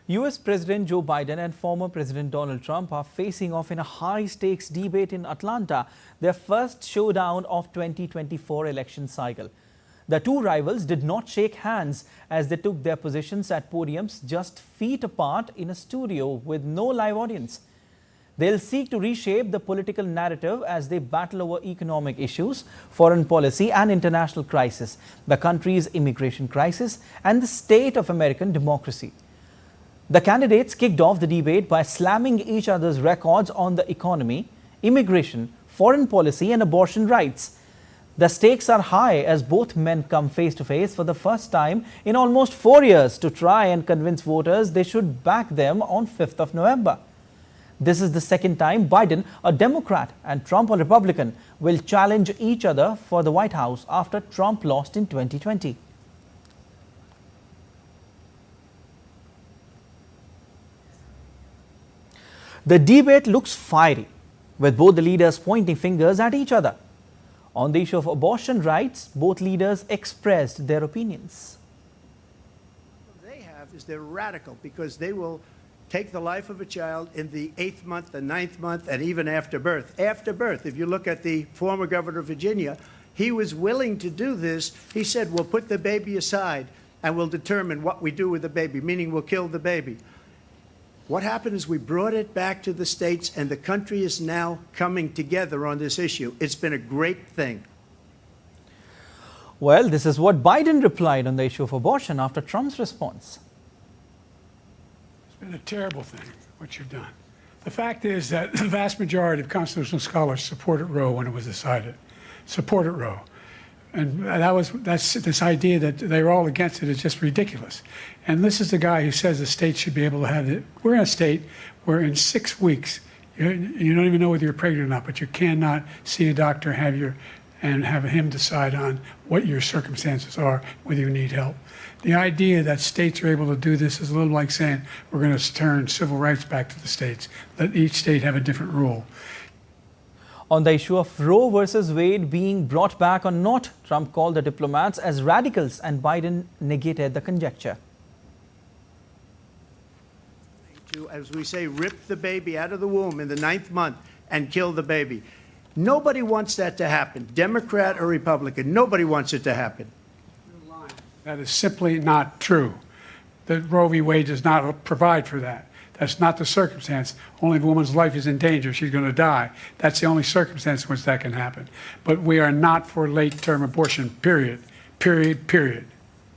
US President Joe Biden and former President Donald Trump are facing off in a high-stakes debate in Atlanta, their first showdown of 2024 election cycle. The two rivals did not shake hands as they took their positions at podiums just feet apart in a studio with no live audience. They'll seek to reshape the political narrative as they battle over economic issues, foreign policy and international crisis, the country's immigration crisis and the state of American democracy. The candidates kicked off the debate by slamming each other's records on the economy, immigration, foreign policy and abortion rights. The stakes are high as both men come face to face for the first time in almost 4 years to try and convince voters they should back them on 5th of November. This is the second time Biden, a Democrat, and Trump, a Republican, will challenge each other for the White House after Trump lost in 2020. The debate looks fiery, with both the leaders pointing fingers at each other. On the issue of abortion rights, both leaders expressed their opinions. What they have is they're radical because they will take the life of a child in the 8th month, the 9th month, and even after birth. After birth, if you look at the former governor of Virginia, he was willing to do this. He said, we'll put the baby aside and we'll determine what we do with the baby, meaning we'll kill the baby. What happened is we brought it back to the states, and the country is now coming together on this issue. It's been a great thing. Well, this is what Biden replied on the issue of abortion after Trump's response. It's been a terrible thing, what you've done. The fact is that the vast majority of constitutional scholars supported Roe when it was decided. Supported Roe. And that's this idea that they're all against it is just ridiculous. And this is the guy who says the state should be able to have it. We're in a state where in 6 weeks, you don't even know whether you're pregnant or not, but you cannot see a doctor and have him decide on what your circumstances are, whether you need help. The idea that states are able to do this is a little like saying we're going to turn civil rights back to the states, let each state have a different rule. On the issue of Roe versus Wade being brought back or not, Trump called the diplomats as radicals and Biden negated the conjecture. To, as we say, rip the baby out of the womb in the 9th month and kill the baby. Nobody wants that to happen, Democrat or Republican. Nobody wants it to happen. That is simply not true. The Roe v. Wade does not provide for that. That's not the circumstance. Only if a woman's life is in danger, she's going to die. That's the only circumstance in which that can happen. But we are not for late-term abortion, period. Period, period.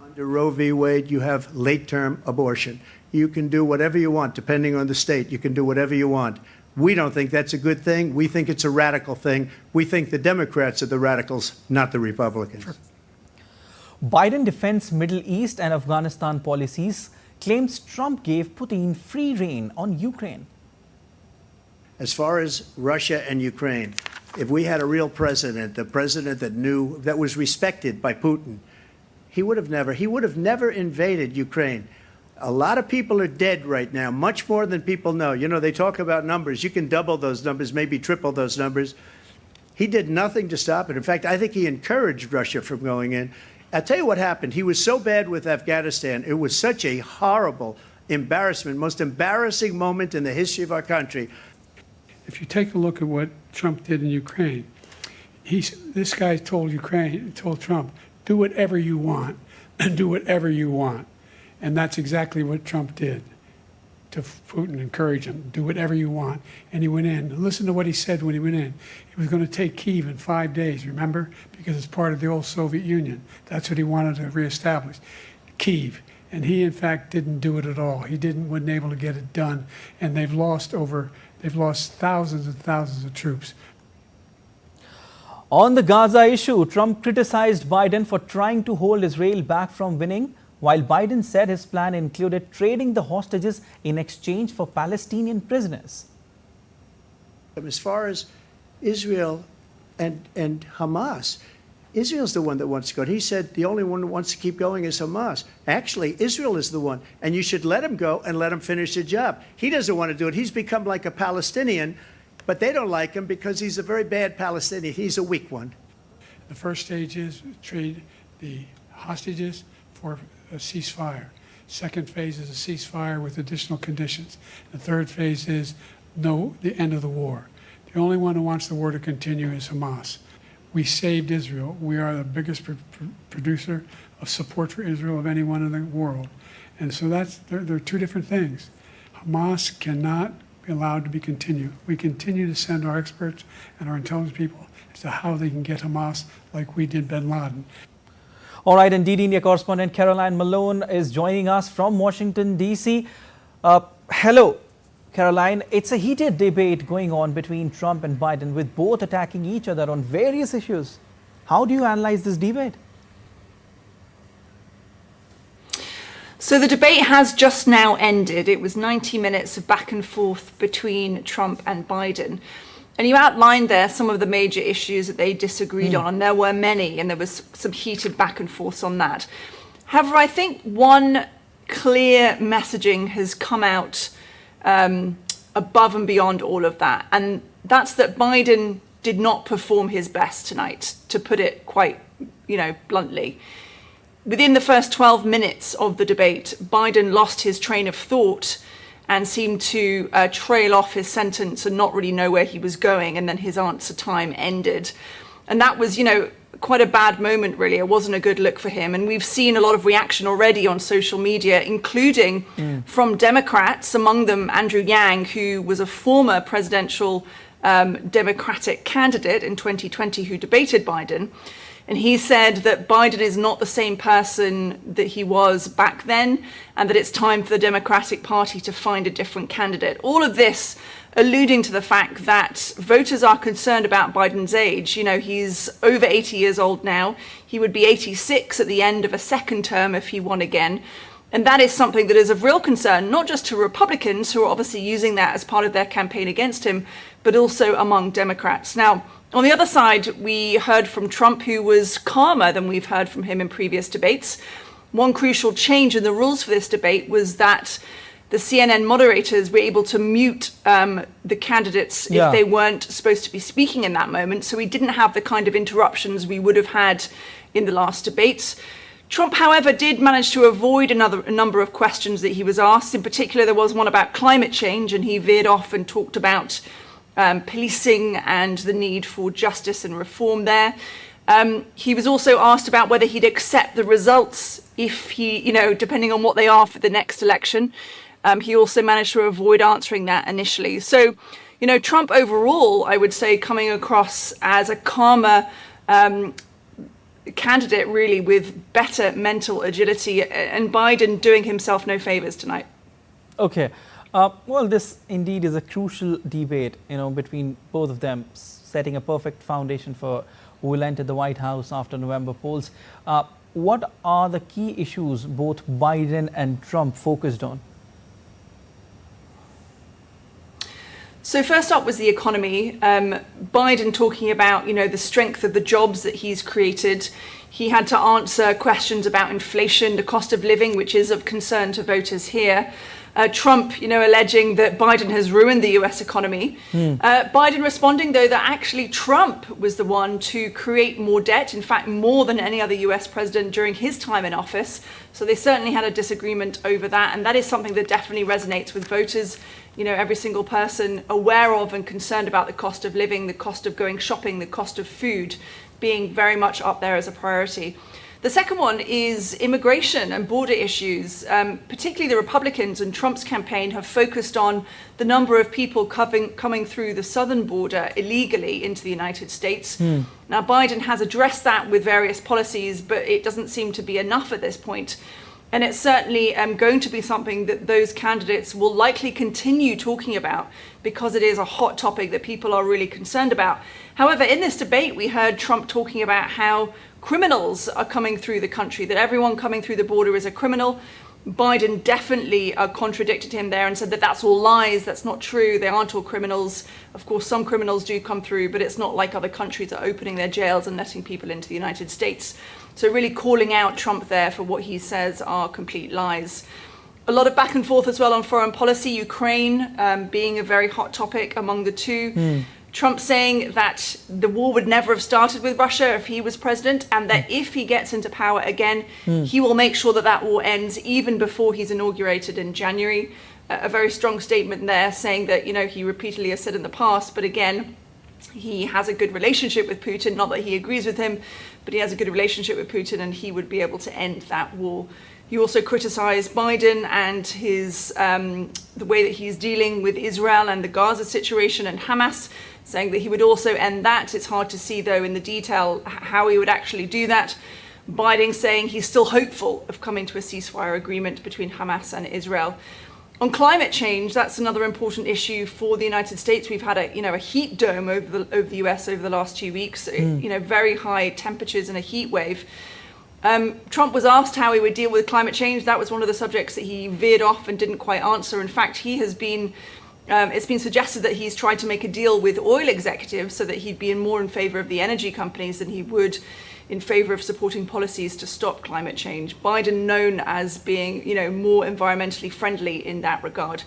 Under Roe v. Wade, you have late-term abortion. You can do whatever you want, depending on the state. You can do whatever you want. We don't think that's a good thing. We think it's a radical thing. We think the Democrats are the radicals, not the Republicans. Sure. Biden defends Middle East and Afghanistan policies, claims Trump gave Putin free rein on Ukraine. As far as Russia and Ukraine, if we had a real president, a president that knew, that was respected by Putin, he would have never invaded Ukraine. A lot of people are dead right now, much more than people know. You know, they talk about numbers. You can double those numbers, maybe triple those numbers. He did nothing to stop it. In fact, I think he encouraged Russia from going in. I'll tell you what happened. He was so bad with Afghanistan. It was such a horrible embarrassment, most embarrassing moment in the history of our country. If you take a look at what Trump did in Ukraine, this guy told Trump, do whatever you want and do whatever you want. And that's exactly what Trump did to Putin, encourage him, do whatever you want. And he went in. And listen to what he said when he went in. He was going to take Kyiv in 5 days, remember? Because it's part of the old Soviet Union. That's what he wanted to reestablish, Kyiv. And he, in fact, didn't do it at all. He wasn't able to get it done. And they've lost thousands and thousands of troops. On the Gaza issue, Trump criticized Biden for trying to hold Israel back from winning, while Biden said his plan included trading the hostages in exchange for Palestinian prisoners. As far as Israel and Hamas, Israel's the one that wants to go. He said the only one that wants to keep going is Hamas. Actually, Israel is the one, and you should let him go and let him finish the job. He doesn't want to do it. He's become like a Palestinian, but they don't like him because he's a very bad Palestinian. He's a weak one. The first stage is trade the hostages for a ceasefire. Second phase is a ceasefire with additional conditions. The third phase is the end of the war. The only one who wants the war to continue is Hamas. We saved Israel. We are the biggest producer of support for Israel of anyone in the world. And so there are two different things. Hamas cannot be allowed to be continued. We continue to send our experts and our intelligence people as to how they can get Hamas like we did bin Laden. All right, and DD India correspondent Caroline Malone is joining us from Washington, D.C. Hello, Caroline. It's a heated debate going on between Trump and Biden, with both attacking each other on various issues. How do you analyze this debate? So the debate has just now ended. It was 90 minutes of back and forth between Trump and Biden. And you outlined there some of the major issues that they disagreed on, and there were many, and there was some heated back and forth on that. However, I think one clear messaging has come out above and beyond all of that, and that's that Biden did not perform his best tonight, to put it quite, bluntly. Within the first 12 minutes of the debate, Biden lost his train of thought and seemed to trail off his sentence and not really know where he was going, and then his answer time ended. And that was, quite a bad moment, really. It wasn't a good look for him. And we've seen a lot of reaction already on social media, including from Democrats, among them Andrew Yang, who was a former presidential Democratic candidate in 2020 who debated Biden. And he said that Biden is not the same person that he was back then, and that it's time for the Democratic Party to find a different candidate. All of this alluding to the fact that voters are concerned about Biden's age. He's over 80 years old now. He would be 86 at the end of a second term if he won again. And that is something that is of real concern, not just to Republicans, who are obviously using that as part of their campaign against him, but also among Democrats. Now, on the other side, we heard from Trump, who was calmer than we've heard from him in previous debates. One crucial change in the rules for this debate was that the CNN moderators were able to mute the candidates if they weren't supposed to be speaking in that moment. So we didn't have the kind of interruptions we would have had in the last debates. Trump, however, did manage to avoid a number of questions that he was asked. In particular, there was one about climate change, and he veered off and talked about policing and the need for justice and reform there. He was also asked about whether he'd accept the results if he, depending on what they are for the next election. He also managed to avoid answering that initially. So, Trump overall, I would say, coming across as a calmer candidate, really, with better mental agility, and Biden doing himself no favors tonight. Okay. Well, this indeed is a crucial debate, between both of them, setting a perfect foundation for who will enter the White House after November polls. What are the key issues both Biden and Trump focused on? So first up was the economy. Biden talking about, the strength of the jobs that he's created. He had to answer questions about inflation, the cost of living, which is of concern to voters here. Trump, alleging that Biden has ruined the US economy. Biden responding, though, that actually Trump was the one to create more debt, in fact, more than any other US president during his time in office. So they certainly had a disagreement over that. And that is something that definitely resonates with voters. Every single person aware of and concerned about the cost of living, the cost of going shopping, the cost of food being very much up there as a priority. The second one is immigration and border issues. Particularly the Republicans and Trump's campaign have focused on the number of people coming through the southern border illegally into the United States. Now, Biden has addressed that with various policies, but it doesn't seem to be enough at this point. And it's certainly going to be something that those candidates will likely continue talking about, because it is a hot topic that people are really concerned about. However, in this debate, we heard Trump talking about how criminals are coming through the country, that everyone coming through the border is a criminal. Biden definitely contradicted him there and said that that's all lies, that's not true, they aren't all criminals. Of course, some criminals do come through, but it's not like other countries are opening their jails and letting people into the United States. So really calling out Trump there for what he says are complete lies. A lot of back and forth as well on foreign policy, Ukraine being a very hot topic among the two. Trump saying that the war would never have started with Russia if he was president, and that if he gets into power again, he will make sure that that war ends even before he's inaugurated in January. A very strong statement there, saying that, you know, he repeatedly has said in the past, but again, he has a good relationship with Putin, not that he agrees with him, but he has a good relationship with Putin, and he would be able to end that war. He also criticized Biden and his the way that he's dealing with Israel and the Gaza situation and Hamas, saying that he would also end that. It's hard to see, though, in the detail how he would actually do that. Biden saying he's still hopeful of coming to a ceasefire agreement between Hamas and Israel. On climate change, that's another important issue for the United States. We've had a heat dome over the US over the last 2 weeks, very high temperatures and a heat wave. Trump was asked how he would deal with climate change. That was one of the subjects that he veered off and didn't quite answer. In fact, he has been, it's been suggested that he's tried to make a deal with oil executives so that he'd be more in favor of the energy companies than he would in favor of supporting policies to stop climate change. Biden known as being, more environmentally friendly in that regard.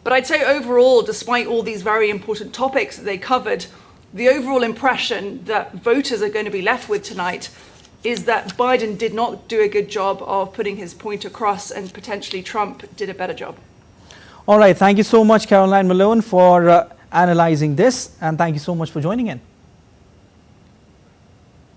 But I'd say overall, despite all these very important topics that they covered, the overall impression that voters are going to be left with tonight is that Biden did not do a good job of putting his point across, and potentially Trump did a better job. All right. Thank you so much, Caroline Malone, for analyzing this. And thank you so much for joining in.